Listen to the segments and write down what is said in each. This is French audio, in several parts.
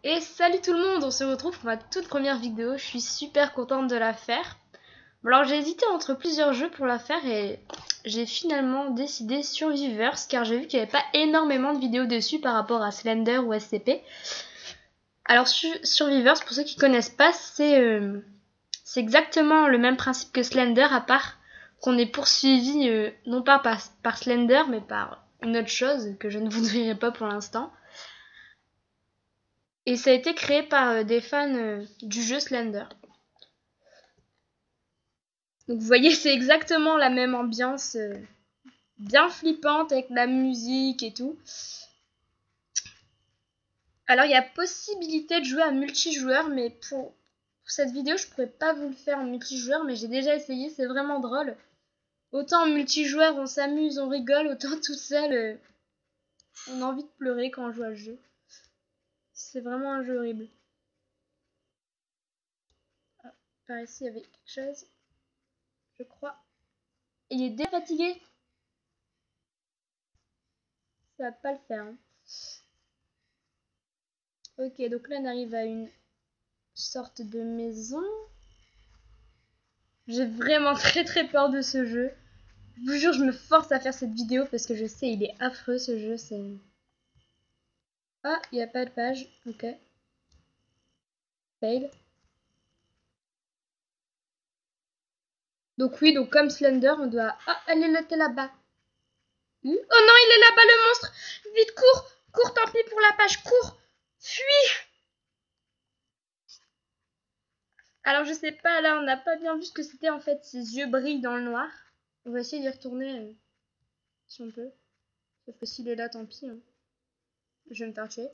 Et salut tout le monde, on se retrouve pour ma toute première vidéo, je suis super contente de la faire. Alors j'ai hésité entre plusieurs jeux pour la faire et j'ai finalement décidé Survivors car j'ai vu qu'il n'y avait pas énormément de vidéos dessus par rapport à Slender ou SCP. Alors Survivors, pour ceux qui connaissent pas, c'est exactement le même principe que Slender à part qu'on est poursuivi non pas par Slender mais par une autre chose que je ne vous dirai pas pour l'instant. Et ça a été créé par des fans du jeu Slender. Donc vous voyez, c'est exactement la même ambiance, bien flippante avec la musique et tout. Alors il y a possibilité de jouer à multijoueur, mais pour cette vidéo, je pourrais pas vous le faire en multijoueur, mais j'ai déjà essayé, c'est vraiment drôle. Autant en multijoueur, on s'amuse, on rigole, autant tout seul, on a envie de pleurer quand on joue à ce jeu. C'est vraiment un jeu horrible. Ah, par ici, il y avait quelque chose, je crois. Il est déjà fatigué. Ça va pas le faire. Hein. Ok, donc là, on arrive à une sorte de maison. J'ai vraiment très peur de ce jeu. Je vous jure, je me force à faire cette vidéo parce que je sais, il est affreux ce jeu. Ah, il n'y a pas de page. Ok. Fail. Donc oui, donc comme Slender, on doit... Ah, elle est là-bas. Oh non, il est là-bas le monstre. Vite, cours. Cours, tant pis pour la page. Cours. Fuis. Alors je sais pas, là on n'a pas bien vu ce que c'était en fait. Ses yeux brillent dans le noir. On va essayer d'y retourner si on peut. Sauf que s'il est là, tant pis. Hein. Je vais me faire tuer.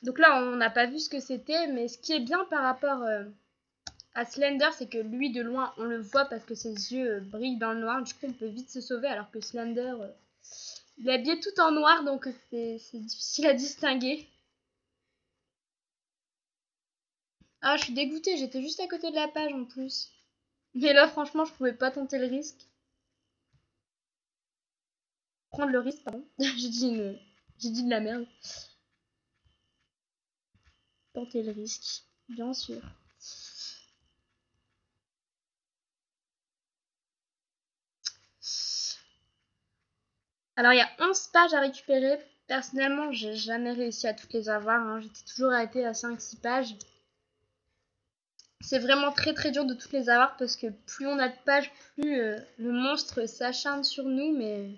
Donc là, on n'a pas vu ce que c'était, mais ce qui est bien par rapport à Slender, c'est que lui, de loin, on le voit parce que ses yeux brillent dans le noir. Du coup, on peut vite se sauver, alors que Slender, il est habillé tout en noir, donc c'est difficile à distinguer. Ah, je suis dégoûtée, j'étais juste à côté de la page en plus. Mais là, franchement, je pouvais pas tenter le risque. Prendre le risque, pardon. J'ai dit de la merde. Tenter le risque, bien sûr. Alors, il y a 11 pages à récupérer. Personnellement, j'ai jamais réussi à toutes les avoir. Hein. J'étais toujours arrêtée à 5-6 pages. C'est vraiment très dur de toutes les avoir parce que plus on a de pages, plus le monstre s'acharne sur nous, mais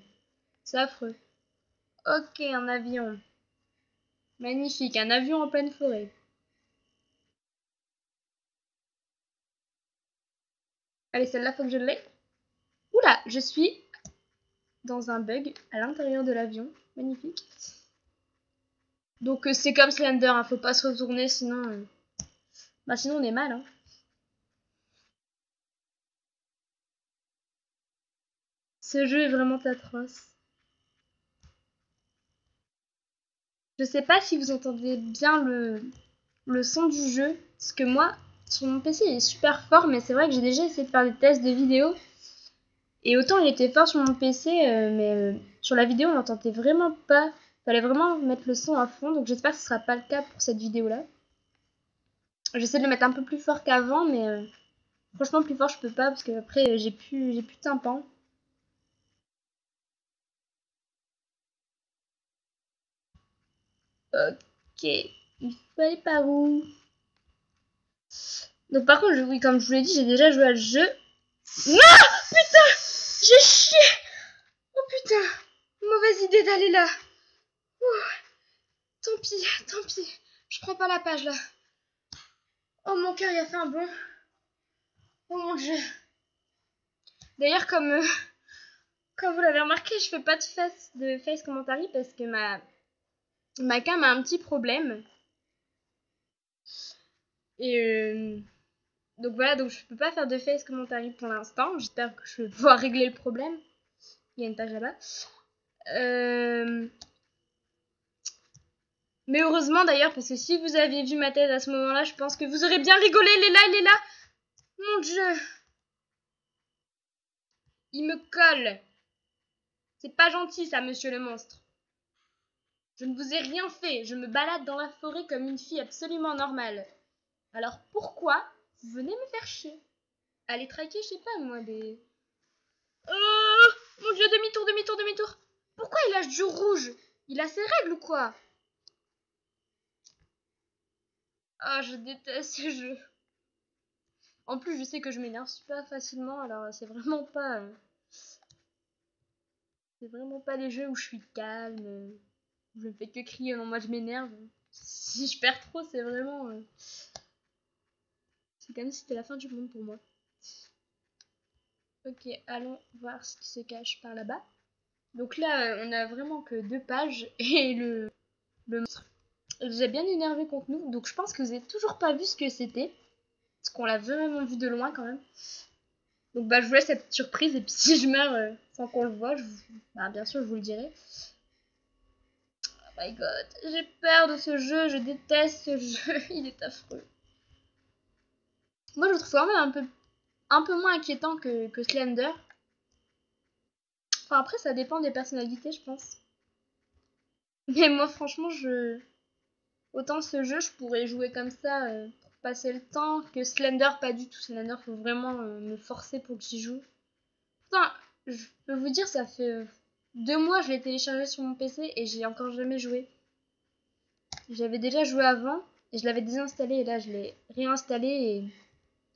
c'est affreux. Ok, un avion. Magnifique, un avion en pleine forêt. Allez, celle-là, faut que je l'ai. Oula, je suis dans un bug à l'intérieur de l'avion. Magnifique. Donc c'est comme Slender, hein, faut pas se retourner sinon... Bah sinon on est mal. Hein. Ce jeu est vraiment atroce. Je sais pas si vous entendez bien le son du jeu. Parce que moi, sur mon PC, il est super fort. Mais c'est vrai que j'ai déjà essayé de faire des tests de vidéo. Et autant il était fort sur mon PC, mais sur la vidéo, on l'entendait vraiment pas. Fallait vraiment mettre le son à fond. Donc j'espère que ce sera pas le cas pour cette vidéo-là. J'essaie de le mettre un peu plus fort qu'avant, mais franchement, plus fort, je peux pas. Parce que après, j'ai plus de tympan. Ok. Il faut aller par où? Donc par contre, oui, comme je vous l'ai dit, j'ai déjà joué à ce jeu. Non, putain, j'ai chié. Oh putain, mauvaise idée d'aller là. Ouh, tant pis. Je prends pas la page là. Oh mon cœur, il a fait un bond. Oh mon dieu. D'ailleurs, comme vous l'avez remarqué, je fais pas de face commentary parce que ma cam a un petit problème. Et donc voilà, donc je peux pas faire de face commentary pour l'instant. J'espère que je vais pouvoir régler le problème. Il y a une page là-bas. Mais heureusement d'ailleurs, parce que si vous aviez vu ma tête à ce moment-là, je pense que vous aurez bien rigolé. Il est là. Mon dieu. Il me colle. C'est pas gentil ça, monsieur le monstre. Je ne vous ai rien fait. Je me balade dans la forêt comme une fille absolument normale. Alors pourquoi vous venez me faire chier? Allez traquer, je sais pas moi, des... Oh mon dieu, demi-tour, demi-tour, demi-tour. Pourquoi il a ce jeu rouge? Il a ses règles ou quoi? Ah, je déteste ce jeu. En plus, je sais que je m'énerve super facilement, alors c'est vraiment pas les jeux où je suis calme, où je ne fais que crier, non, moi je m'énerve. Si je perds trop, c'est vraiment... c'est comme si c'était la fin du monde pour moi. Ok, allons voir ce qui se cache par là-bas. Donc là, on a vraiment que 2 pages et le monstre est déjà bien énervé contre nous. Donc je pense que vous n'avez toujours pas vu ce que c'était. Parce qu'on l'a vraiment vu de loin quand même. Donc bah je vous laisse cette petite surprise et puis si je meurs sans qu'on le voit, bah, bien sûr je vous le dirai. Oh my god, j'ai peur de ce jeu, je déteste ce jeu, il est affreux. Moi je le trouve quand même un peu moins inquiétant que Slender. Enfin après ça dépend des personnalités je pense. Mais moi franchement autant ce jeu je pourrais jouer comme ça pour passer le temps que Slender pas du tout. Slender faut vraiment me forcer pour que j'y joue. Enfin, je peux vous dire ça fait 2 mois je l'ai téléchargé sur mon PC et j'ai encore jamais joué. J'avais déjà joué avant et je l'avais désinstallé et là je l'ai réinstallé et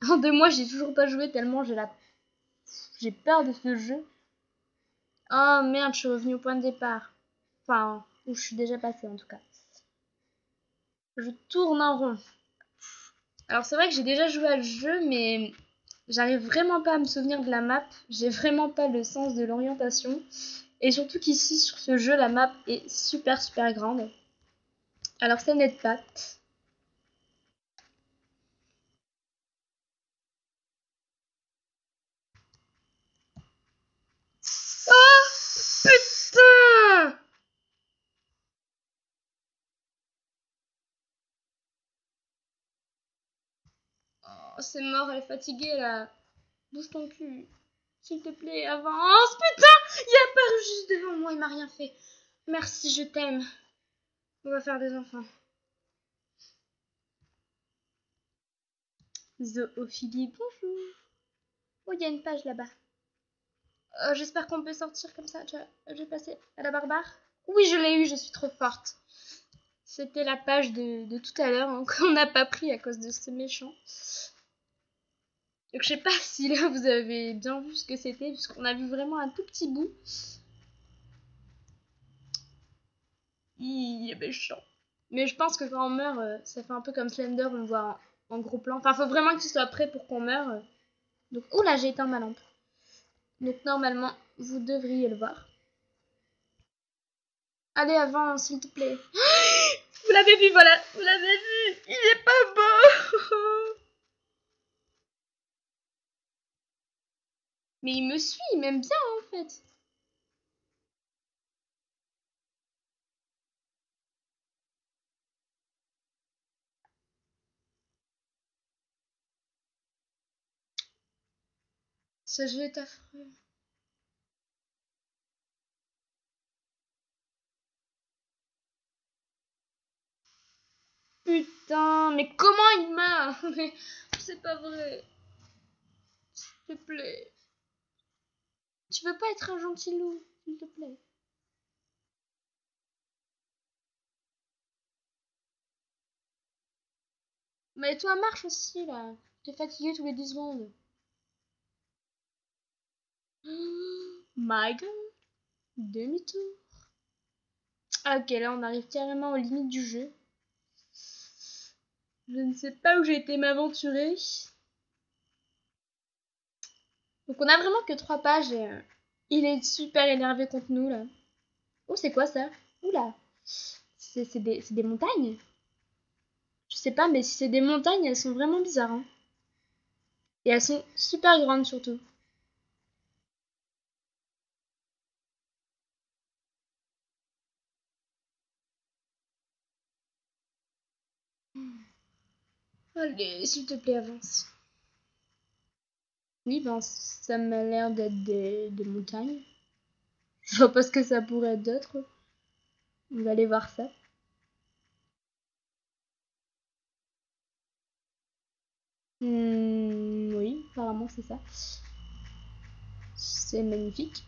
en 2 mois j'ai toujours pas joué tellement j'ai peur de ce jeu. Oh merde, je suis revenue au point de départ. Enfin, où je suis déjà passée en tout cas. Je tourne en rond. Alors c'est vrai que j'ai déjà joué à le jeu mais j'arrive vraiment pas à me souvenir de la map. J'ai vraiment pas le sens de l'orientation. Et surtout qu'ici sur ce jeu la map est super super grande. Alors ça n'aide pas. Oh putain! Oh, c'est mort, elle est fatiguée là. Bouge ton cul. S'il te plaît, avance. Putain, il a apparu juste devant moi, il m'a rien fait. Merci, je t'aime. On va faire des enfants. Zoophilie, bonjour. Oh, il y a une page là-bas. J'espère qu'on peut sortir comme ça. Je vais passer à la barbare. Oui, je l'ai eu, je suis trop forte. C'était la page de tout à l'heure hein, qu'on n'a pas pris à cause de ce méchant. Donc je sais pas si là vous avez bien vu ce que c'était, puisqu'on a vu vraiment un tout petit bout. Il est méchant. Mais je pense que quand on meurt, ça fait un peu comme Slender, on le voit en gros plan. Enfin, faut vraiment que tu sois prêt pour qu'on meure. Donc, oula, j'ai éteint ma lampe. Donc, normalement, vous devriez le voir. Allez, avant, s'il te plaît. Vous l'avez vu, voilà. Vous l'avez vu. Il est pas beau. Mais il me suit, il m'aime bien, en fait. Ce jeu est affreux. Putain, mais comment il m'a? Mais c'est pas vrai. S'il te plaît. Tu veux pas être un gentil loup, s'il te plaît. Mais toi, marche aussi, là. T'es fatigué tous les 10 secondes. My god. Demi-tour. Ok, là, on arrive carrément aux limites du jeu. Je ne sais pas où j'ai été m'aventurer. Donc, on a vraiment que 3 pages et il est super énervé contre nous, là. Oh, c'est quoi ça? Oula. C'est des montagnes? Je sais pas, mais si c'est des montagnes, elles sont vraiment bizarres. Hein. Et elles sont super grandes, surtout. Allez, s'il te plaît, avance. Oui, ben, ça m'a l'air d'être des montagnes. Je vois pas ce que ça pourrait être d'autre. On va aller voir ça. Oui, apparemment c'est ça. C'est magnifique.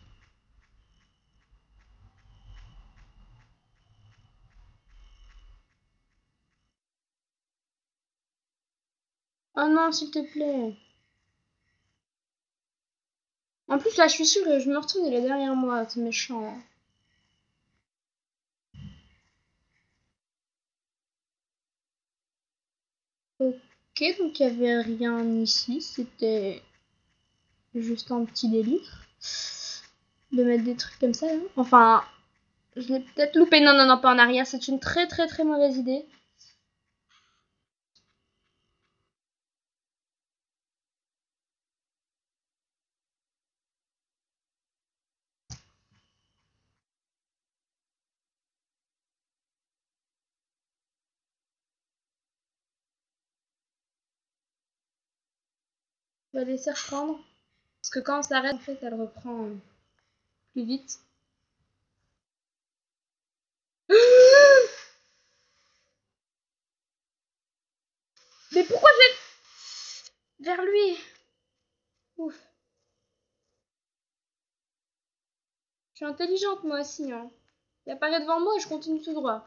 Oh non, s'il te plaît. En plus, là, je suis sûre que je me retourne, il est derrière moi. C'est méchant, là. Ok, donc il n'y avait rien ici. C'était juste un petit délire de mettre des trucs comme ça. Hein. Enfin, je l'ai peut-être loupé. Non, non, non, pas en arrière. C'est une très, très, très mauvaise idée. On va laisser reprendre. Parce que quand on s'arrête, en fait, elle reprend plus vite. Mais pourquoi je vais vers lui? Ouf. Je suis intelligente, moi aussi. Hein. Il apparaît devant moi et je continue tout droit.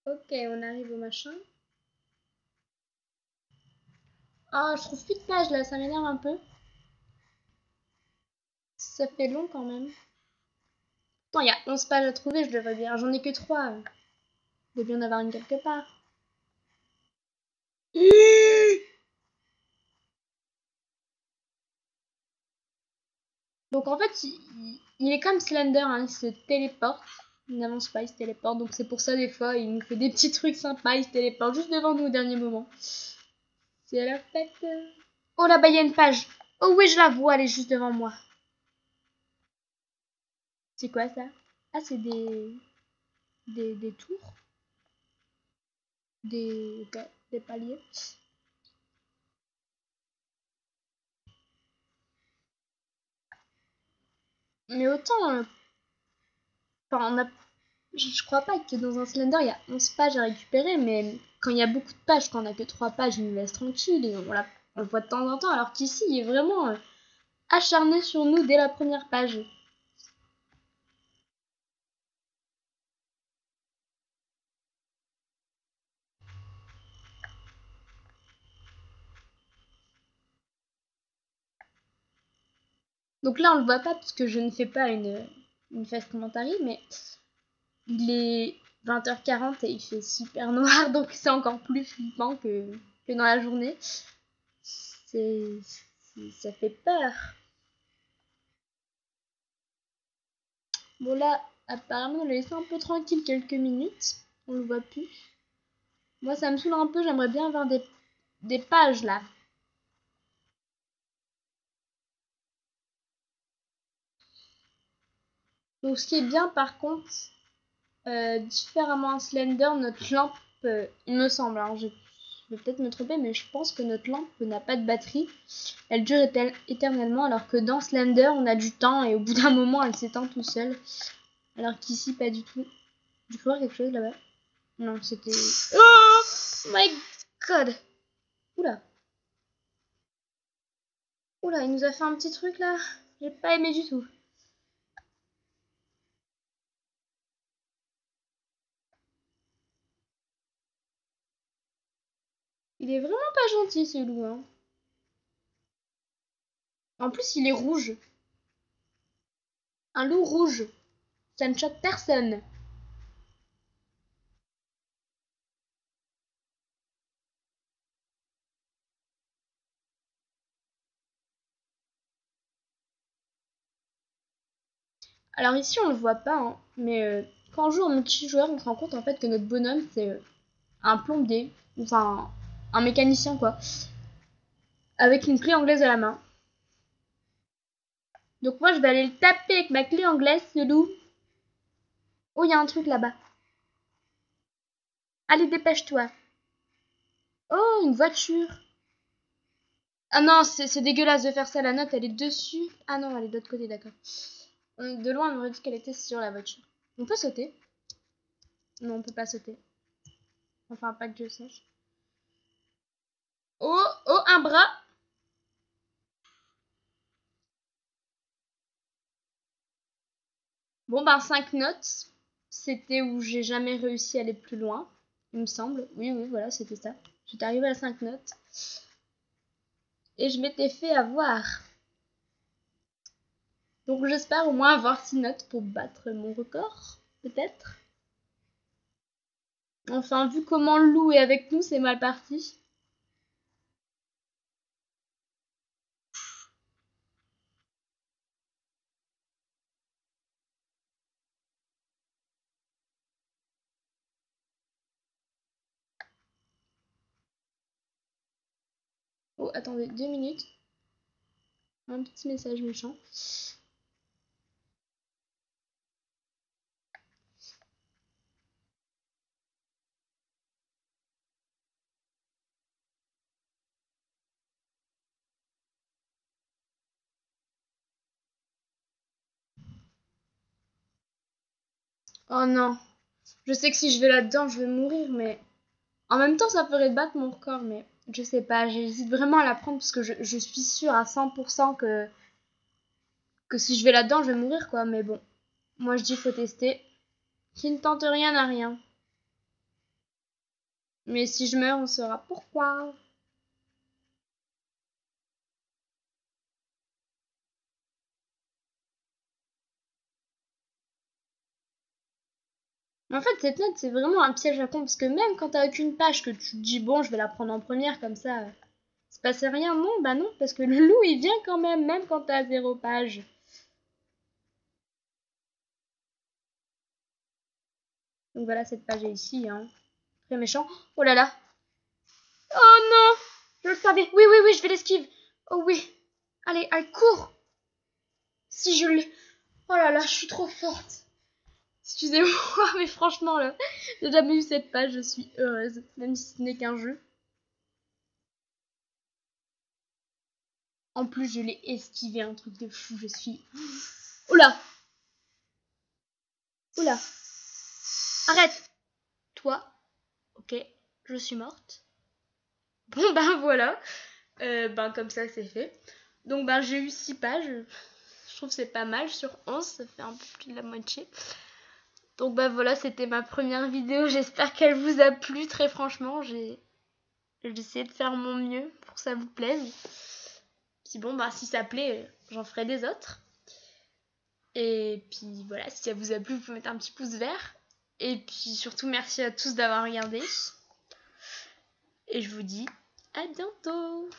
Ok, on arrive au machin. Ah, je trouve plus de page là, ça m'énerve un peu. Ça fait long quand même. Attends, il y a 11 pages à trouver, je devrais bien. J'en ai que 3. Il doit bien en avoir une quelque part. Donc en fait, il est comme Slender, hein, il se téléporte. Il n'avance pas, il se téléporte. Donc c'est pour ça, des fois, il nous fait des petits trucs sympas. Il se téléporte juste devant nous au dernier moment. C'est la fête. Oh là-bas, il y a une page. Oh oui, je la vois, elle est juste devant moi. C'est quoi ça? Ah, c'est des tours. Des paliers. Mais autant, enfin, je crois pas que dans un Slender, il y a 11 pages à récupérer, mais quand il y a beaucoup de pages, quand on a que 3 pages, il nous laisse tranquille et on le voit de temps en temps, alors qu'ici, il est vraiment acharné sur nous dès la première page. Donc là, on le voit pas parce que je ne fais pas une fast commentary, mais il est 20h40 et il fait super noir, donc c'est encore plus flippant que dans la journée. Ça fait peur. Bon là, apparemment, on l'a laissé un peu tranquille quelques minutes. On le voit plus. Moi, ça me saoule un peu. J'aimerais bien avoir des pages là. Donc, ce qui est bien, par contre, différemment à Slender, notre lampe, il me semble, alors je vais peut-être me tromper, mais je pense que notre lampe n'a pas de batterie. Elle dure éternellement, alors que dans Slender, on a du temps et au bout d'un moment, elle s'éteint tout seul. Alors qu'ici, pas du tout. Tu peux voir quelque chose là-bas? Non, c'était. Oh my god! Oula! Oula, il nous a fait un petit truc là. J'ai pas aimé du tout. Il est vraiment pas gentil ce loup. Hein. En plus, il est rouge. Un loup rouge. Ça ne choque personne. Alors ici, on le voit pas, hein, mais quand on joue en multijoueur, on se rend compte en fait que notre bonhomme, c'est un plombier. Enfin, un mécanicien quoi. Avec une clé anglaise à la main. Donc moi, je vais aller le taper avec ma clé anglaise, ce loup. Oh, il y a un truc là-bas. Allez, dépêche-toi. Oh, une voiture. Ah non, c'est dégueulasse de faire ça. La note, elle est dessus. Ah non, elle est de l'autre côté, d'accord. De loin, on aurait dit qu'elle était sur la voiture. On peut sauter? Non, on peut pas sauter. Enfin, pas que je sache. Oh, oh, un bras. Bon, ben, 5 notes. C'était où j'ai jamais réussi à aller plus loin, il me semble. Oui, oui, voilà, c'était ça. J'étais arrivée à 5 notes. Et je m'étais fait avoir. Donc j'espère au moins avoir 6 notes pour battre mon record, peut-être. Enfin, vu comment le loup est avec nous, c'est mal parti. Oh, attendez, 2 minutes. Un petit message méchant. Oh non. Je sais que si je vais là-dedans, je vais mourir, mais... En même temps, ça ferait battre mon record, mais... Je sais pas, j'hésite vraiment à la prendre parce que je suis sûre à 100% que si je vais là-dedans, je vais mourir, quoi. Mais bon, moi je dis faut tester. Qui ne tente rien n'a rien. Mais si je meurs, on saura pourquoi. En fait, cette note, c'est vraiment un piège à con, parce que même quand t'as aucune page, que tu te dis, bon, je vais la prendre en première, comme ça, se passait rien, non, bah non, parce que le loup, il vient quand même quand t'as 0 page. Donc voilà, cette page est ici, hein. Très méchant. Oh là là. Oh non. Je le savais. Oui, oui, oui, je vais l'esquive. Oh oui. Allez, allez, cours. Si je l'ai. Oh là là, je suis trop forte. Excusez-moi, mais franchement, là, j'ai jamais eu cette page, je suis heureuse, même si ce n'est qu'un jeu. En plus, je l'ai esquivé, un truc de fou, je suis... Oula. Oula. Arrête. Toi. Ok, je suis morte. Bon, ben voilà. Ben comme ça, c'est fait. Donc, ben j'ai eu 6 pages. Je trouve que c'est pas mal. Sur 11, ça fait un peu plus de la moitié. Donc, ben voilà, c'était ma première vidéo. J'espère qu'elle vous a plu, très franchement. J'ai essayé de faire mon mieux pour que ça vous plaise. Puis bon, ben si ça plaît, j'en ferai des autres. Et puis voilà, si ça vous a plu, vous pouvez mettre un petit pouce vert. Et puis surtout, merci à tous d'avoir regardé. Et je vous dis à bientôt.